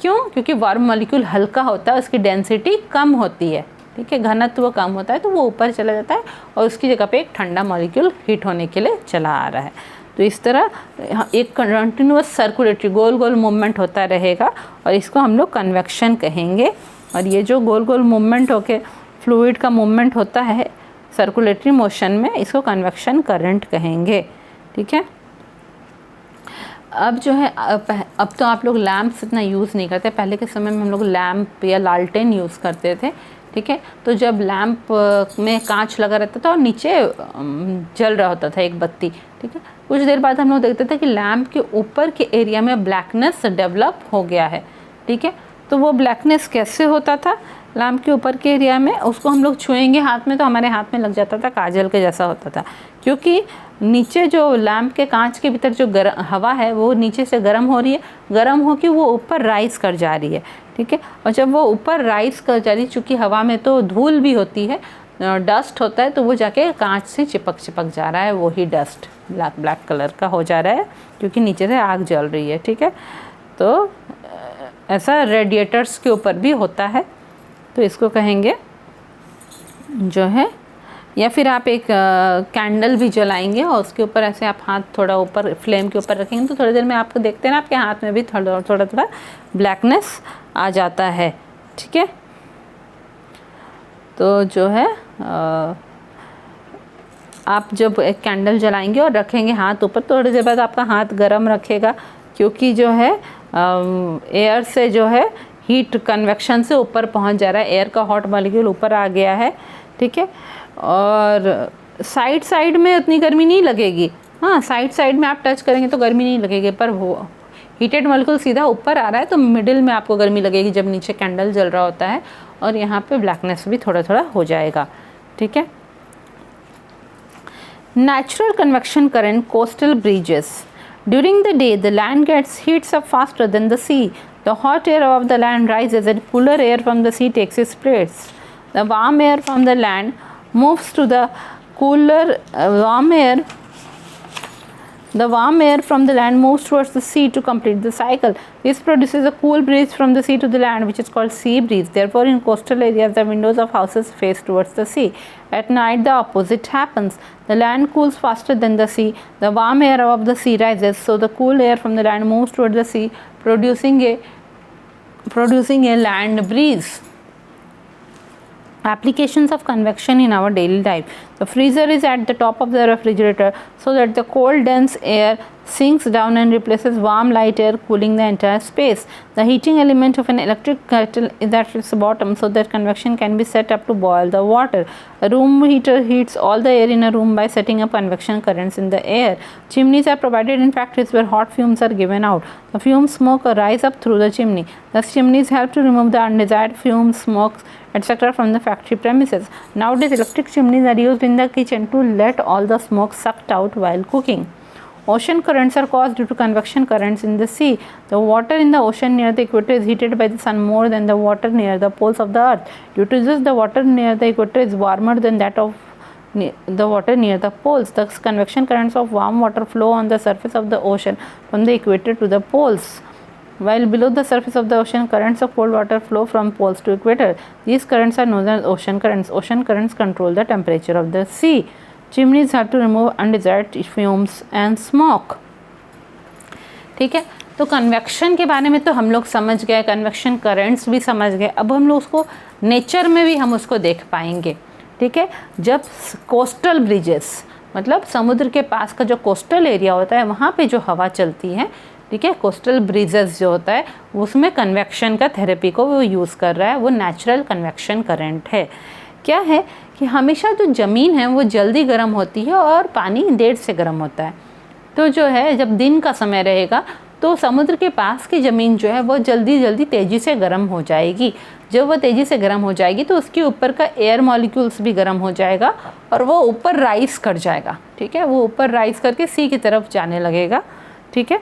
A: क्यों? क्योंकि वार्म मॉलिक्यूल हल्का होता है, उसकी डेंसिटी कम होती है। ठीक है, घनत्व कम होता है, तो वो ऊपर चला जाता है और उसकी जगह पे एक ठंडा मॉलिक्यूल हीट होने के लिए चला आ रहा है। तो इस तरह एक कंटिन्यूअस सर्कुलेटरी गोल गोल मूवमेंट होता रहेगा और इसको हम लोग कन्वेक्शन कहेंगे। और ये जो गोल गोल मूवमेंट होके फ्लूइड का मूवमेंट होता है सर्कुलेटरी मोशन में, इसको कन्वेक्शन करंट कहेंगे। ठीक है, अब जो है अब तो आप लोग लैम्प्स इतना यूज़ नहीं करते, पहले के समय में हम लोग लैम्प या लालटेन यूज़ करते थे। ठीक है, तो जब लैम्प में कांच लगा रहता था और नीचे जल रहा होता था एक बत्ती। ठीक है, कुछ देर बाद हम लोग देखते थे कि लैम्प के ऊपर के एरिया में ब्लैकनेस डेवलप हो गया है। ठीक है, तो वो ब्लैकनेस कैसे होता था लैम्प के ऊपर के एरिया में, उसको हम लोग छुएंगे हाथ में तो हमारे हाथ में लग जाता था, काजल के जैसा होता था। क्योंकि नीचे जो लैम्प के कांच के भीतर जो हवा है वो नीचे से गर्म हो रही है, गर्म हो के वो ऊपर राइज कर जा रही है। ठीक है, और जब वो ऊपर राइज कर जा रही है, चूँकि हवा में तो धूल भी होती है, डस्ट होता है, तो वो जाके कांच से चिपक जा रहा है, वही डस्ट ब्लैक कलर का हो जा रहा है क्योंकि नीचे से आग जल रही है। ठीक है, तो ऐसा रेडिएटर्स के ऊपर भी होता है, तो इसको कहेंगे जो है या फिर आप एक कैंडल भी जलाएंगे और उसके ऊपर ऐसे आप हाथ थोड़ा ऊपर फ्लेम के ऊपर रखेंगे तो थोड़ी देर में आपको देखते हैं ना आपके हाथ में भी थोड़ा थोड़ा ब्लैकनेस आ जाता है। ठीक है, तो जो है आप जब एक कैंडल जलाएंगे और रखेंगे हाथ ऊपर, थोड़ी देर बाद आपका हाथ गर्म रखेगा, क्योंकि जो है एयर से जो है हीट कन्वेक्शन से ऊपर पहुंच जा रहा है, एयर का हॉट मॉलिक्यूल ऊपर आ गया है। ठीक है, और साइड में उतनी गर्मी नहीं लगेगी। हाँ, साइड में आप टच करेंगे तो गर्मी नहीं लगेगी, पर वो हीटेड मॉलिक्यूल सीधा ऊपर आ रहा है तो मिडिल में आपको गर्मी लगेगी जब नीचे कैंडल जल रहा होता है, और यहाँ पे ब्लैकनेस भी थोड़ा थोड़ा हो जाएगा। ठीक है, natural convection current coastal breezes. During the day, the land heats up faster than the sea. The hot air of the land rises and cooler air from the sea takes its place. The warm air from the land moves to the cooler The warm air from the land moves towards the sea to complete the cycle. This produces a cool breeze from the sea to the land, which is called sea breeze. Therefore, in coastal areas, the windows of houses face towards the sea. At night, the opposite happens. The land cools faster than the sea. The warm air of the sea rises, so the cool air from the land moves towards the sea, producing a land breeze. Applications of convection in our daily life. The freezer is at the top of the refrigerator so that the cold dense air sinks down and replaces warm light air, cooling the entire space. The heating element of an electric kettle is at its bottom so that convection can be set up to boil the water. A room heater heats all the air in a room by setting up convection currents in the air. Chimneys are provided in factories where hot fumes are given out. The fumes smoke rise up through the chimney. Thus chimneys help to remove the undesired fumes, smokes, etc. from the factory premises. Nowadays, electric chimneys are used in the kitchen to let all the smoke sucked out while cooking. Ocean currents are caused due to convection currents in the sea. The water in the ocean near the equator is heated by the sun more than the water near the poles of the earth. Due to this, the water near the equator is warmer than that of the water near the poles. Thus, convection currents of warm water flow on the surface of the ocean from the equator to the poles, while below the surface of the ocean, currents of cold water flow from poles to equator. These currents are known as ocean currents. Ocean currents control the temperature of the sea. Chimneys have to remove undesired fumes and smoke. ठीक है, तो कन्वेक्शन के बारे में तो हम लोग समझ गए, कन्वेक्शन करंट्स भी समझ गए। अब हम लोग उसको नेचर में भी हम उसको देख पाएंगे। ठीक है, जब कोस्टल ब्रिजेस मतलब समुद्र के पास का जो कोस्टल एरिया होता है वहाँ पे जो हवा चलती है, ठीक है, कोस्टल ब्रीजेस जो होता है उसमें कन्वेक्शन का थेरेपी को वो यूज़ कर रहा है, वो नेचुरल कन्वेक्शन करंट है। क्या है कि हमेशा जो ज़मीन है वो जल्दी गर्म होती है और पानी देर से गर्म होता है। तो जो है जब दिन का समय रहेगा तो समुद्र के पास की ज़मीन जो है वो जल्दी तेज़ी से गर्म हो जाएगी। जब वो तेज़ी से गर्म हो जाएगी तो उसके ऊपर का एयर मॉलिक्यूल्स भी गर्म हो जाएगा और वो ऊपर राइज कर जाएगा। ठीक है, वो ऊपर राइज करके सी की तरफ जाने लगेगा। ठीक है,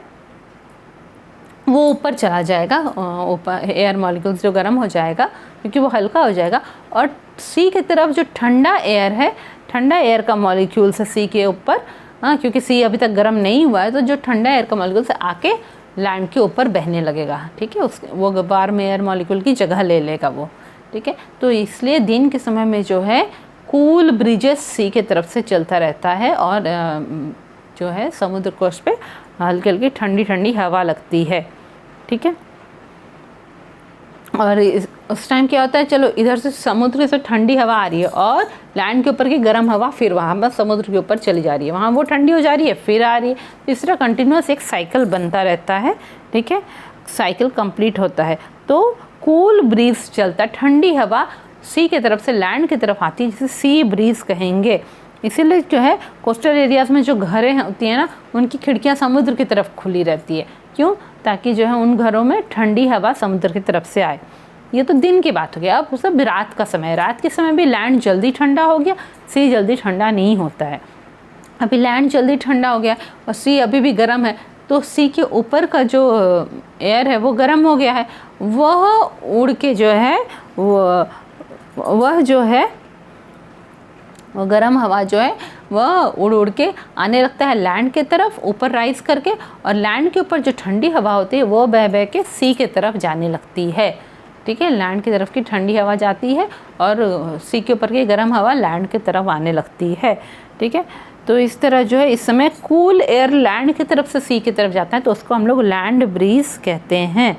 A: वो ऊपर चला जाएगा, ऊपर एयर मॉलिक्यूल्स जो गर्म हो जाएगा क्योंकि वो हल्का हो जाएगा, और सी की तरफ जो ठंडा एयर है, ठंडा एयर का मॉलिक्यूल्स है सी के ऊपर, क्योंकि सी अभी तक गर्म नहीं हुआ है, तो जो ठंडा एयर का मॉलिक्यूल्स आके लैंड के ऊपर बहने लगेगा। ठीक है, वो गुब्बार में एयर मॉलिक्यूल की जगह ले लेगा वो। ठीक है, तो इसलिए दिन के समय में जो है कूल ब्रिजेस सी के तरफ से चलता रहता है और जो है समुद्र कोस्ट पे हल्की हल्की ठंडी ठंडी हवा लगती है। ठीक है, और उस टाइम क्या होता है, चलो इधर से समुद्र से ठंडी हवा आ रही है और लैंड के ऊपर की गर्म हवा फिर वहाँ बस समुद्र के ऊपर चली जा रही है, वहाँ वो ठंडी हो जा रही है फिर आ रही है। इस तरह कंटिन्यूस एक साइकिल बनता रहता है। ठीक है, साइकिल कंप्लीट होता है तो कूल ब्रीज चलता है, ठंडी हवा सी की तरफ से लैंड की तरफ आती है, जिसे सी ब्रीज कहेंगे। इसीलिए जो है कोस्टल एरियाज़ में जो घरें होती हैं ना, उनकी खिड़कियाँ समुद्र की तरफ खुली रहती है। क्यों? ताकि जो है उन घरों में ठंडी हवा समुद्र की तरफ से आए। ये तो दिन की बात हो गया। अब सब रात का समय, रात के समय भी लैंड जल्दी ठंडा हो गया, सी जल्दी ठंडा नहीं होता है। अभी लैंड जल्दी ठंडा हो गया और सी अभी भी गर्म है, तो सी के ऊपर का जो एयर है वो गर्म हो गया है, वह उड़ के जो है वह जो है वो गर्म हवा जो है वह उड़ उड़ के आने लगता है लैंड के तरफ ऊपर राइज करके, और लैंड के ऊपर जो ठंडी हवा होती है वो बह बह के सी के तरफ जाने लगती है। ठीक है, लैंड की तरफ की ठंडी हवा जाती है और सी के ऊपर की गर्म हवा लैंड की तरफ आने लगती है। ठीक है, तो इस तरह जो है इस समय कूल एयर लैंड की तरफ से सी की तरफ जाता है, तो उसको हम लोग लैंड ब्रीज कहते हैं।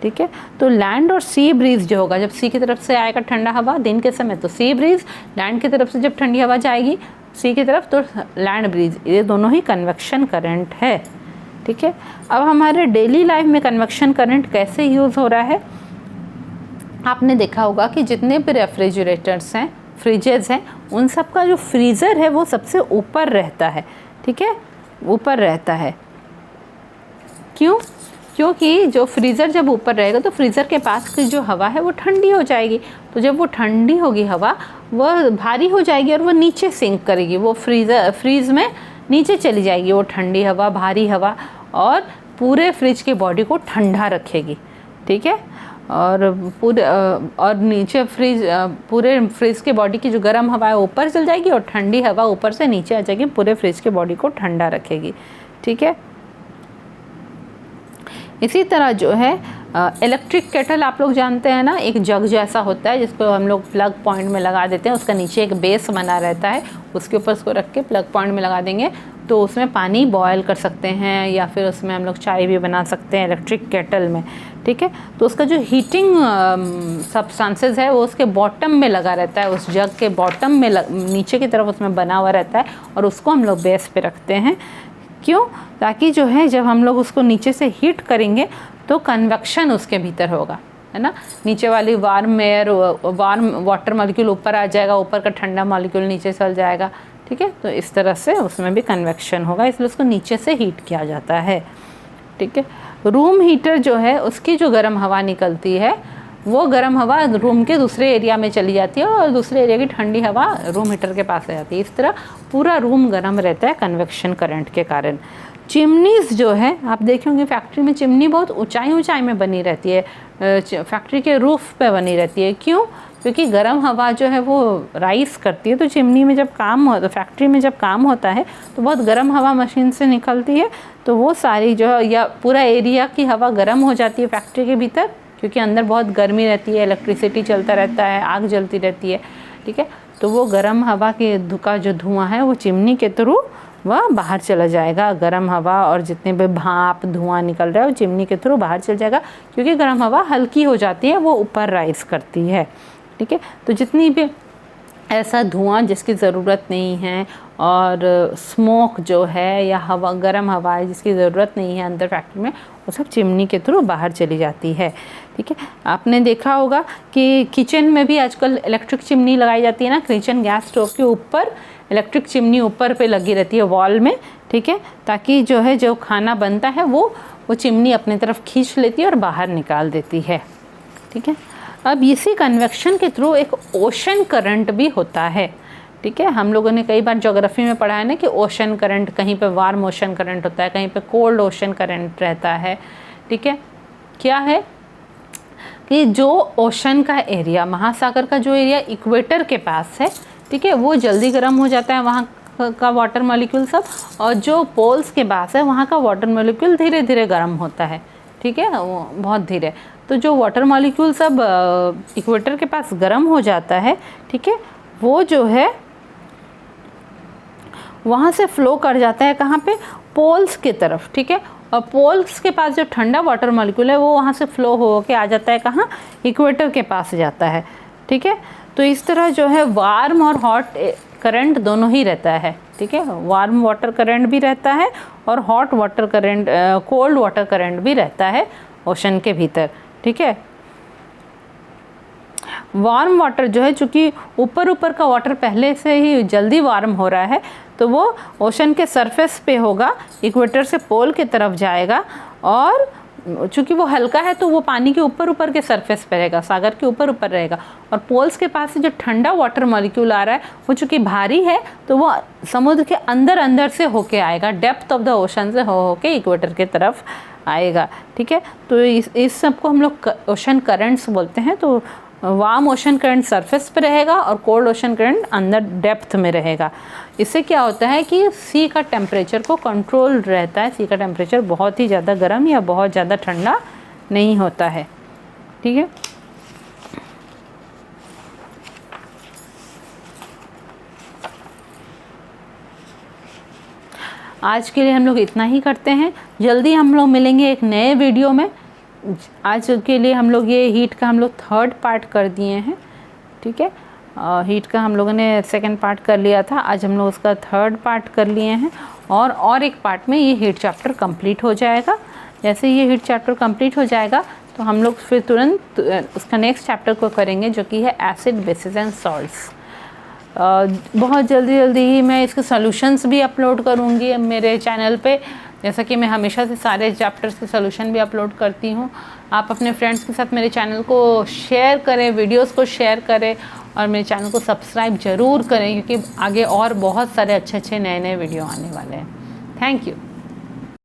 A: ठीक है, तो लैंड और सी ब्रीज जो होगा, जब सी की तरफ से आएगा ठंडा हवा दिन के समय तो सी ब्रीज, लैंड की तरफ से जब ठंडी हवा जाएगी सी की तरफ तो लैंड ब्रीज, ये दोनों ही कन्वेक्शन करंट है। ठीक है, अब हमारे डेली लाइफ में कन्वेक्शन करंट कैसे यूज़ हो रहा है, आपने देखा होगा कि जितने भी रेफ्रिजरेटर्स हैं, फ्रिजेज़ हैं, उन सब का जो फ्रीज़र है वो सबसे ऊपर रहता है। ठीक है, ऊपर रहता है। क्यों? क्योंकि जो फ्रीज़र जब ऊपर रहेगा तो फ्रीज़र के पास की जो हवा है वो ठंडी हो जाएगी, तो जब वो ठंडी होगी हवा वह भारी हो जाएगी और वो नीचे सिंक करेगी, वो फ्रीज़ में नीचे चली जाएगी वो ठंडी हवा, भारी हवा, और पूरे फ्रिज की बॉडी को ठंडा रखेगी। ठीक है, और नीचे पूरे फ्रिज के बॉडी की जो गर्म हवा है ऊपर चल जाएगी और ठंडी हवा ऊपर से नीचे आ जाएगी, पूरे फ्रिज के बॉडी को ठंडा रखेगी। ठीक है, इसी तरह जो है इलेक्ट्रिक केटल आप लोग जानते हैं ना, एक जग जैसा होता है जिसको हम लोग प्लग पॉइंट में लगा देते हैं, उसका नीचे एक बेस बना रहता है, उसके ऊपर उसको रख के प्लग पॉइंट में लगा देंगे तो उसमें पानी बॉयल कर सकते हैं या फिर उसमें हम लोग चाय भी बना सकते हैं इलेक्ट्रिक केटल में। ठीक है, तो उसका जो हीटिंग सब्सटेंसेस है वो उसके बॉटम में लगा रहता है, उस जग के बॉटम में नीचे की तरफ उसमें बना हुआ रहता है और उसको हम लोग बेस पे रखते हैं। क्यों? ताकि जो है जब हम लोग उसको नीचे से हीट करेंगे तो कन्वेक्शन उसके भीतर होगा, है ना, नीचे वाली वार्म वाटर मॉलिक्यूल ऊपर आ जाएगा, ऊपर का ठंडा मॉलिक्यूल नीचे चल जाएगा। ठीक है, तो इस तरह से उसमें भी कन्वेक्शन होगा, इसलिए उसको नीचे से हीट किया जाता है। ठीक है, रूम हीटर जो है उसकी जो गर्म हवा निकलती है वो गर्म हवा रूम के दूसरे एरिया में चली जाती है और दूसरे एरिया की ठंडी हवा रूम हीटर के पास आ जाती है। इस तरह पूरा रूम गर्म रहता है कन्वेक्शन करंट के कारण। चिमनीज़ जो है आप देखे होंगे फैक्ट्री में चिमनी बहुत ऊंचाई में बनी रहती है, फैक्ट्री के रूफ पे बनी रहती है। क्यों? क्योंकि गर्म हवा जो है वो राइस करती है, तो चिमनी में जब काम हो, तो फैक्ट्री में जब काम होता है तो बहुत गर्म हवा मशीन से निकलती है, तो वो सारी जो है या पूरा एरिया की हवा गर्म हो जाती है फैक्ट्री के भीतर, क्योंकि अंदर बहुत गर्मी रहती है, इलेक्ट्रिसिटी चलता रहता है, आग जलती रहती है। ठीक है, तो वो गर्म हवा के का जो धुआं है वो चिमनी के थ्रू वह बाहर चला जाएगा, गर्म हवा और जितने भी भाप धुआं निकल रहा है वो चिमनी के थ्रू बाहर चल जाएगा, क्योंकि गर्म हवा हल्की हो जाती है, वो ऊपर राइज करती है। ठीक है, तो जितनी भी ऐसा धुआं जिसकी ज़रूरत नहीं है और स्मोक जो है या हवा गर्म हवा है जिसकी ज़रूरत नहीं है अंदर फैक्ट्री में, वो सब चिमनी के थ्रू बाहर चली जाती है। ठीक है, आपने देखा होगा कि किचन में भी आजकल इलेक्ट्रिक चिमनी लगाई जाती है ना, किचन गैस स्टोव के ऊपर इलेक्ट्रिक चिमनी ऊपर पे लगी रहती है वॉल में। ठीक है, ताकि जो है जो खाना बनता है वो चिमनी अपनी तरफ खींच लेती है और बाहर निकाल देती है। ठीक है, अब इसी कन्वेक्शन के थ्रू एक ओशन करंट भी होता है। ठीक है, हम लोगों ने कई बार ज्योग्राफी में पढ़ा है ना कि ओशन करंट, कहीं पे वार्म ओशन करंट होता है, कहीं पे कोल्ड ओशन करंट रहता है। ठीक है, क्या है कि जो ओशन का एरिया, महासागर का जो एरिया इक्वेटर के पास है, ठीक है, वो जल्दी गर्म हो जाता है वहाँ का वाटर मॉलिक्यूल सब, और जो पोल्स के पास है वहाँ का वाटर मॉलिक्यूल धीरे धीरे गर्म होता है। ठीक है, वो बहुत धीरे, तो जो वाटर मॉलिक्यूल सब इक्वेटर के पास गर्म हो जाता है, ठीक है, वो जो है वहाँ से फ्लो कर जाता है कहाँ पे, पोल्स की तरफ। ठीक है, और पोल्स के पास जो ठंडा वाटर मॉलिक्यूल है वो वहाँ से फ्लो हो के आ जाता है कहाँ, इक्वेटर के पास जाता है। ठीक है, तो इस तरह जो है वार्म और हॉट करंट दोनों ही रहता है। ठीक है, वार्म वाटर करंट भी रहता है और hot water current, cold water current भी रहता है ओशन के भीतर। ठीक है, वार्म वाटर जो है, चूँकि ऊपर का वाटर पहले से ही जल्दी वार्म हो रहा है, तो वो ओशन के सरफेस पे होगा, इक्वेटर से पोल की तरफ जाएगा, और चूँकि वो हल्का है तो वो पानी के ऊपर के सरफेस पे रहेगा, सागर के ऊपर रहेगा, और पोल्स के पास से जो ठंडा वाटर मॉलिक्यूल आ रहा है वो चूँकि भारी है तो वो समुद्र के अंदर से होके आएगा, डेप्थ ऑफ द ओशन से होके इक्वेटर के तरफ आएगा। ठीक है, तो इस सब को हम लोग ओशन करंट्स बोलते हैं। तो वार्म ओशन करंट सरफेस पे रहेगा और कोल्ड ओशन करंट अंदर डेप्थ में रहेगा। इससे क्या होता है कि सी का टेम्परेचर को कंट्रोल रहता है, सी का टेम्परेचर बहुत ही ज़्यादा गर्म या बहुत ज़्यादा ठंडा नहीं होता है। ठीक है, आज के लिए हम लोग इतना ही करते हैं। जल्दी हम लोग मिलेंगे एक नए वीडियो में। आज के लिए हम लोग ये हीट का हम लोग थर्ड पार्ट कर दिए हैं, ठीक है। हीट का हम लोगों ने सेकंड पार्ट कर लिया था, आज हम लोग उसका थर्ड पार्ट कर लिए हैं और एक पार्ट में ये हीट चैप्टर कंप्लीट हो जाएगा। जैसे ये हीट चैप्टर कंप्लीट हो जाएगा तो हम लोग फिर तुरंत उसका नेक्स्ट चैप्टर को करेंगे, जो कि है एसिड, बेसिस एंड सॉल्ट्स। बहुत जल्दी ही मैं इसके सॉल्यूशंस भी अपलोड करूँगी मेरे चैनल पे, जैसा कि मैं हमेशा से सारे चैप्टर्स के सॉल्यूशन भी अपलोड करती हूँ। आप अपने फ्रेंड्स के साथ मेरे चैनल को शेयर करें, वीडियोस को शेयर करें और मेरे चैनल को सब्सक्राइब ज़रूर करें, क्योंकि आगे और बहुत सारे अच्छे नए वीडियो आने वाले हैं। Thank you.